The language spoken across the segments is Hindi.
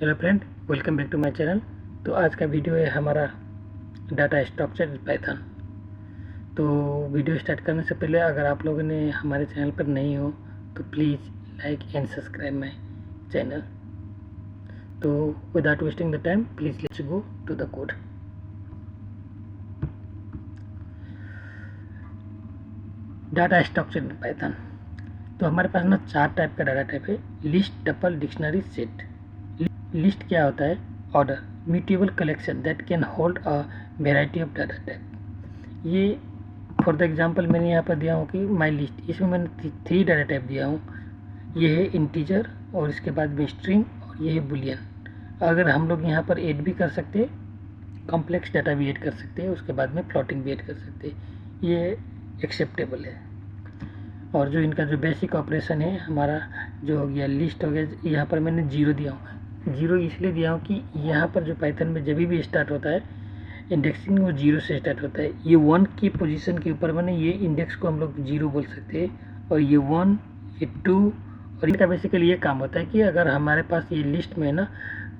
Hello friend, welcome back to my channel. तो आज का वीडियो है हमारा डाटा स्ट्रक्चर इन पाइथन। तो वीडियो स्टार्ट करने से पहले अगर आप लोगों ने हमारे चैनल पर नहीं हो तो please like and subscribe my channel. तो without wasting the time please let's go to the code. Data structure in Python. तो हमारे पास ना 4 टाइप का डाटा टाइप है: list, tuple, dictionary, set. List क्या होता है? Order, mutable collection that can hold a variety of data type. ये फॉर द एग्जांपल मैंने यहाँ पर दिया हूँ कि माई लिस्ट, इसमें मैंने 3 डाटा टाइप दिया हूँ। ये है इंटीजर और इसके बाद में स्ट्रिंग और ये है बुलियन। अगर हम लोग यहाँ पर ऐड भी कर सकते हैं, कॉम्प्लेक्स डाटा भी ऐड कर सकते हैं, उसके बाद में फ्लोटिंग भी ऐड कर सकते हैं, ये एक्सेप्टेबल है। और जो इनका जो बेसिक ऑपरेशन है हमारा जो हो गया लिस्ट हो गया, यहाँ पर मैंने 0 दिया हूँ। 0 इसलिए दिया हूँ कि यहाँ पर जो पाइथन में जब भी स्टार्ट होता है इंडेक्सिंग वो 0 से स्टार्ट होता है। ये 1 की पोजीशन के ऊपर मैंने ये इंडेक्स को हम लोग 0 बोल सकते हैं। और ये 1, ये 2 और इनका बेसिकली ये काम होता है कि अगर हमारे पास ये लिस्ट में ना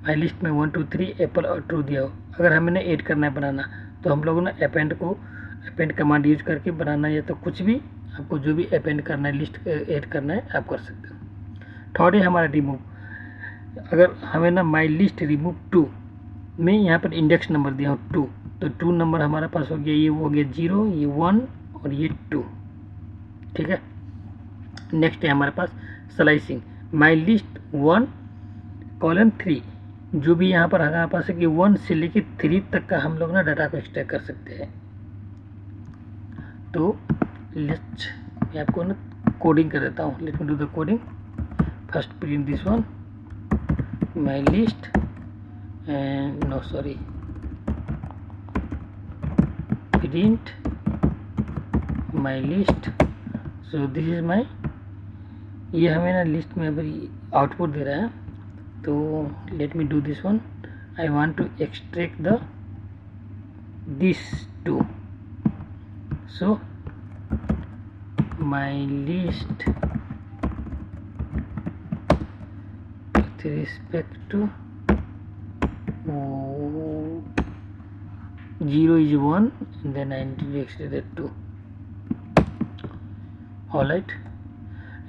माई लिस्ट में 1 2 3 एप्पल और ट्रू दिया हो, अगर हमें ऐड करना है बनाना, तो हम लोग ना अपेंड कमांड यूज करके बनाना, या तो कुछ भी आपको जो भी अपेंड करना है, लिस्ट ऐड करना है, आप कर सकते हो। थर्ड है हमारा रिमूव। अगर हमें ना माई लिस्ट रिमूव 2 में यहाँ पर इंडेक्स नंबर दिया हूँ 2, तो 2 नंबर हमारे पास हो गया, ये हो गया 0, ये 1 और ये 2। ठीक है। नेक्स्ट है हमारे पास स्लाइसिंग। माई लिस्ट 1:3, जो भी यहाँ पर हमारे पास है कि 1 से लेके 3 तक का हम लोग ना डाटा को एक्सट्रैक्ट कर सकते हैं। तो लेट्स मैं आपको ना कोडिंग कर देता हूँ। Let me do the coding. First print this one my list and no sorry print my list. So this is my, ये हमें ना लिस्ट में अभी आउटपुट दे रहा है। तो let me do this one. I want to extract the this 2। So my list with respect to 0 is 1 and then I need to extract that 2. Alright.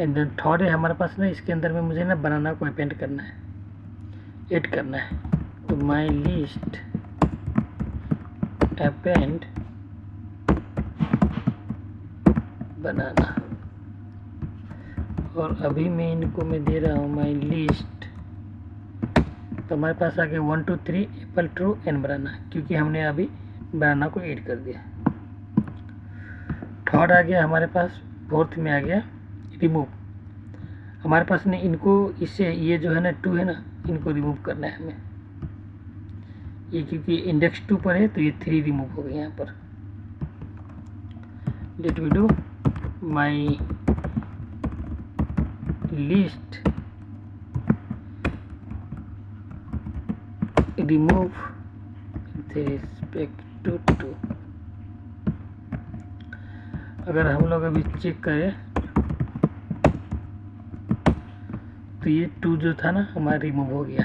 And then third है हमारे पास ना, इसके अंदर में मुझे ना बनाना को अपेंड करना है, ऐड करना है। तो माई लिस्ट अपेंड बनाना, और अभी मैं इनको मैं दे रहा हूँ माई लिस्ट। तो हमारे पास आ गया 1 2 3 एप्पल ट्रू एंड बनाना, क्योंकि हमने अभी बनाना को ऐड कर दिया। थर्ड आ गया हमारे पास, फोर्थ में आ गया रिमूव। हमारे पास ने इनको इससे ये जो है ना 2 है ना, इनको रिमूव करना है हमें। ये क्योंकि इंडेक्स 2 पर है तो ये 3 रिमूव हो गए यहाँ पर। Let me do my list remove with respect to 2। अगर हम लोग अभी चेक करें तो ये 2 जो था ना हमारा रिमूव हो गया।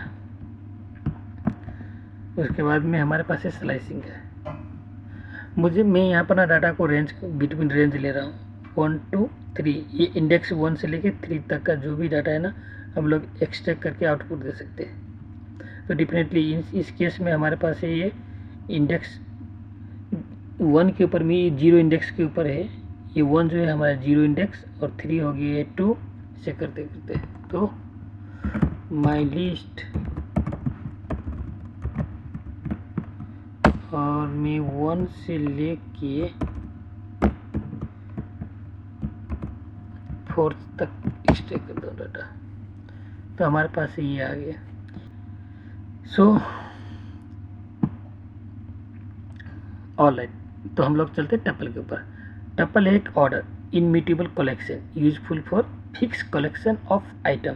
उसके बाद में हमारे पास है स्लाइसिंग है। मैं यहाँ पर ना डाटा को बिटवीन रेंज ले रहा हूँ 1 2 3। ये इंडेक्स 1 से लेके 3 तक का जो भी डाटा है ना हम लोग एक्सट्रैक्ट करके आउटपुट दे सकते हैं। तो डेफिनेटली इस केस में हमारे पास है ये इंडेक्स 1 के ऊपर में, ये 0 इंडेक्स के ऊपर है। ये 1 जो है हमारा 0 इंडेक्स और 3 हो गया 2 से करते करते। तो माई लिस्ट और मैं 1 से लेके 4 तक एक्सट्रैक्ट कर दूँ डाटा, तो हमारे पास ये आ गया। सो ऑलराइट, तो हम लोग चलते टपल के ऊपर। टपल है एक order immutable collection useful for fix collection of item.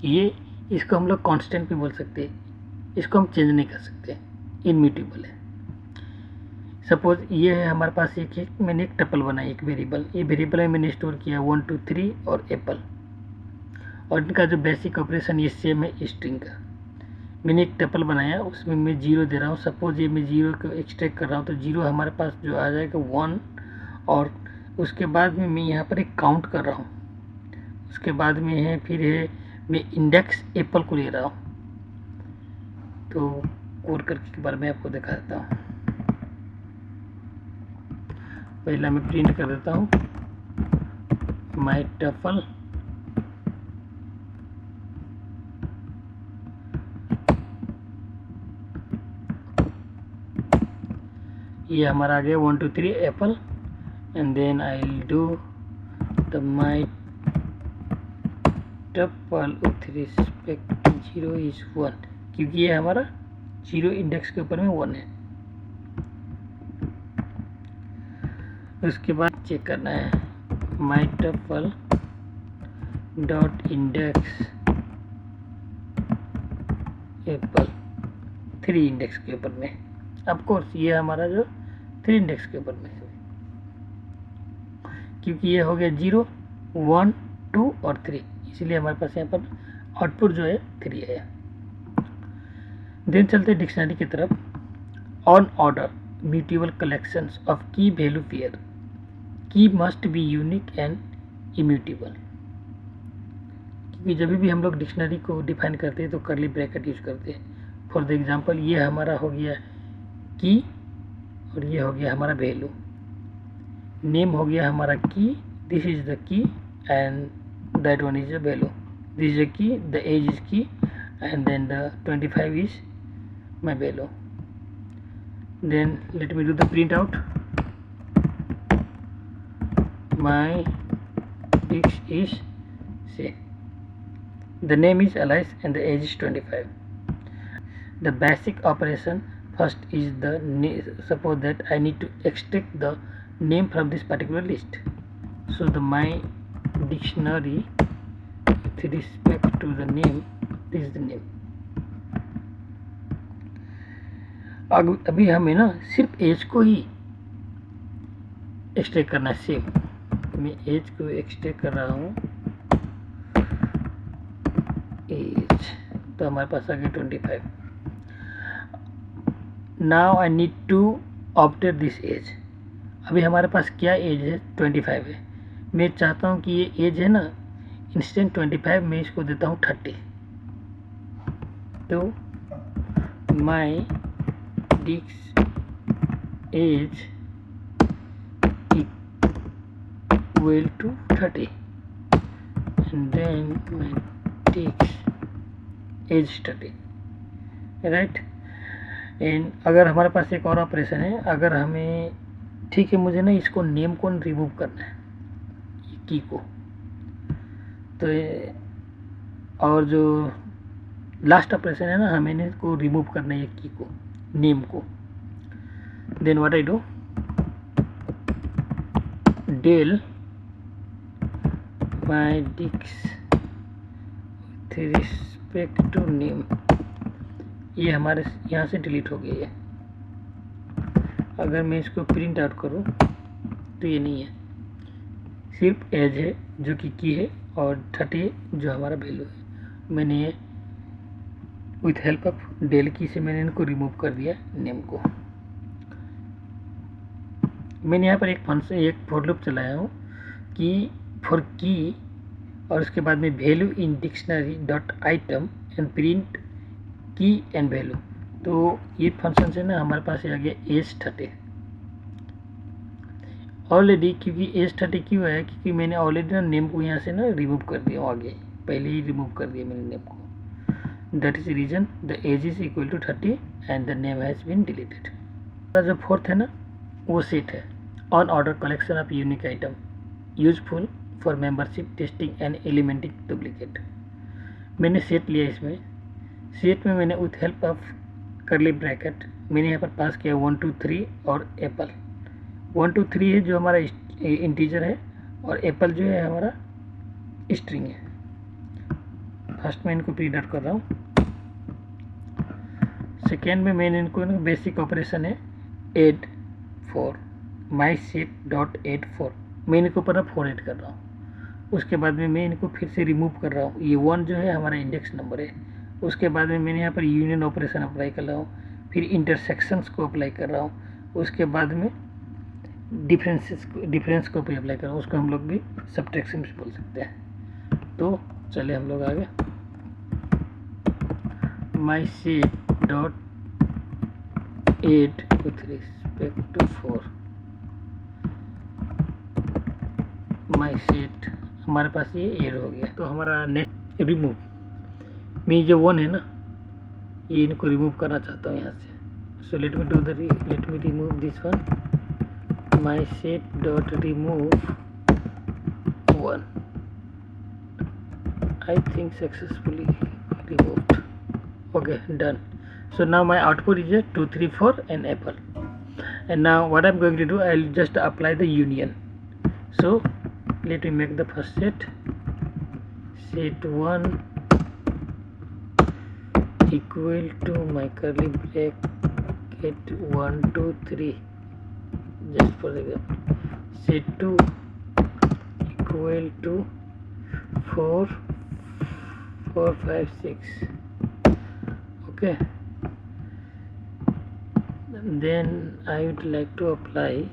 ये इसको हम लोग कांस्टेंट भी बोल सकते हैं, इसको हम चेंज नहीं कर सकते, इनम्यूटेबल है। सपोज ये है हमारे पास मैंने एक टपल बनाई, एक वेरिएबल। ये वेरिएबल में मैंने स्टोर किया 1 2 3 और एप्पल, और इनका जो बेसिक ऑपरेशन ये सेम है स्ट्रिंग का। मैंने एक टपल बनाया, उसमें मैं 0 दे रहा हूँ। सपोज ये मैं 0 को एक्सट्रैक्ट कर रहा हूँ तो 0 हमारे पास जो आ जाएगा 1, और उसके बाद में मैं यहाँ पर एक काउंट कर रहा हूँ। उसके बाद में है फिर है मैं इंडेक्स एप्पल को ले रहा हूँ। तो कोड करके के बारे में आपको दिखा देता हूँ। पहला मैं प्रिंट कर देता हूँ माई टपल ये हमारा आ गया 1 2 3 apple, and then I will do the my tuple with respect to 0 is 1, क्योंकि ये हमारा 0 इंडेक्स के ऊपर में 1 है। उसके बाद चेक करना है my tuple dot index apple 3 index के ऊपर में। ऑफ कोर्स ये हमारा जो 3 इंडेक्स के ऊपर में है, क्योंकि ये हो गया 0 1 2 और 3, इसलिए हमारे पास यहाँ पर आउटपुट जो है 3 है। देन चलते डिक्शनरी की तरफ। On order mutable collections of की वैल्यू पेयर, की must be unique and immutable. क्योंकि जब भी हम लोग डिक्शनरी को डिफाइन करते हैं तो कर्ली ब्रैकेट यूज करते हैं। फॉर द एग्जांपल ये हमारा हो गया की और ये हो गया हमारा वैल्यू। नेम हो गया हमारा की, this is the key and that one is the value, this is the key, the age is key, and then the 25 is my value. Then let me do the print out. My disk is say the name is Alice and the age is 25. The basic operation first is the suppose that I need to extract the name from this particular list. So the my dictionary with respect to the name, this is the name. अभी हमें ना सिर्फ एज को ही एक्सट्रैक्ट करना है। सेम मैं एज को एक्सट्रैक्ट कर रहा हूँ, एज तो हमारे पास आ गया 25। Now I need to update this age. अभी हमारे पास क्या एज है, 25 है। मैं चाहता हूँ कि ये एज है ना इंस्टेंट 25, मैं इसको देता हूँ 30। तो my disk age equal to 30 and then my disk age 30, right. And अगर हमारे पास एक और ऑपरेशन है, अगर हमें ठीक है मुझे ना इसको नेम को रिमूव करना है की को, तो और जो लास्ट ऑपरेशन है ना हमें इसको रिमूव करना है की को, नेम को। Then what I do, del my डिस्क विथ रिस्पेक्ट टू नेम, ये हमारे यहाँ से डिलीट हो गई है। अगर मैं इसको प्रिंट आउट करूँ तो ये नहीं है, सिर्फ एज है जो कि की है और 30 जो हमारा वैल्यू है। मैंने ये विथ हेल्प ऑफ डेल की से मैंने इनको रिमूव कर दिया नेम को। मैंने यहाँ पर एक फंक्शन, एक फॉर लूप चलाया हूँ कि फॉर की और उसके बाद में value in dictionary dot item and print की एंड वैल्यू। तो ये फंक्शन से ना हमारे पास आ गया एज 30 ऑलरेडी। क्योंकि एज 30 क्यों है, क्योंकि मैंने ऑलरेडी ना नेम को यहाँ से ना रिमूव कर दिया, आगे पहले ही रिमूव कर दिया मैंने नेम को। That is reason the age is equal to 30 and the name has been deleted. जो फोर्थ है ना वो सेट है, on order collection of unique item useful for membership testing and eliminating duplicate. मैंने सेट लिया, इसमें सेट में मैंने with help of curly bracket मैंने यहाँ पर पास किया 1 2 3 और एप्पल। 1 2 3 है जो हमारा इंटीजर है और एप्पल जो है हमारा स्ट्रिंग है। फर्स्ट में इनको प्रिंट आउट कर रहा हूँ। सेकेंड में मैंने इनको बेसिक ऑपरेशन है add 4 my set dot add 4, मैं इनको पर 4 ऐड कर रहा हूँ। उसके बाद में मैं इनको फिर से रिमूव कर रहा हूँ। ये 1 जो है हमारा इंडेक्स नंबर है उसके बाद में मैंने यहाँ पर यूनियन ऑपरेशन अप्लाई कर रहा हूँ, फिर इंटरसेक्शंस को अप्लाई कर रहा हूँ, उसके बाद में डिफरेंस को भी अप्लाई कर रहा हूँ, उसको हम लोग भी सब्ट्रैक्शन भी बोल सकते हैं। तो चले हम लोग आगे। My set dot add with respect to 4 my set, हमारे पास ये एड हो गया। तो हमारा नेक्स्ट रिमूव, मैं जो 1 है ना, ये इनको रिमूव करना चाहता हूँ यहाँ से। So let me remove this one. My set dot remove 1, I think successfully removed. Okay, done. So now my output is a 2, 3, 4 and apple. And now what I'm going to do, I'll just apply the union. So let me make the first set. Set 1 equal to my curly bracket 1, 2, 3. Just for example, set 2 equal to 4, 4, 5, 6. Okay, then I would like to apply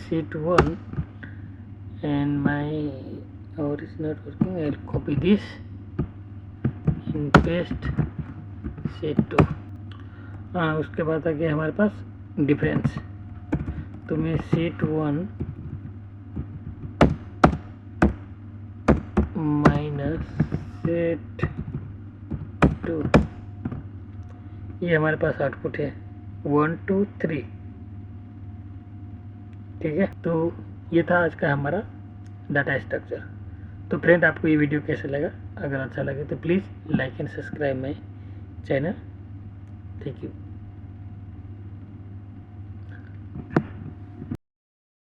set 1 and my or is not working. I'll copy this and paste set 2. उसके बाद आ गया हमारे पास डिफरेंस। तो मैं सेट 1 माइनस सेट 2, ये हमारे पास आउटपुट है 1, 2, 3। ठीक है, तो ये था आज का हमारा डाटा स्ट्रक्चर। तो फ्रेंड, आपको ये वीडियो कैसा लगा? अगर अच्छा लगे तो please like and subscribe my channel. Thank you.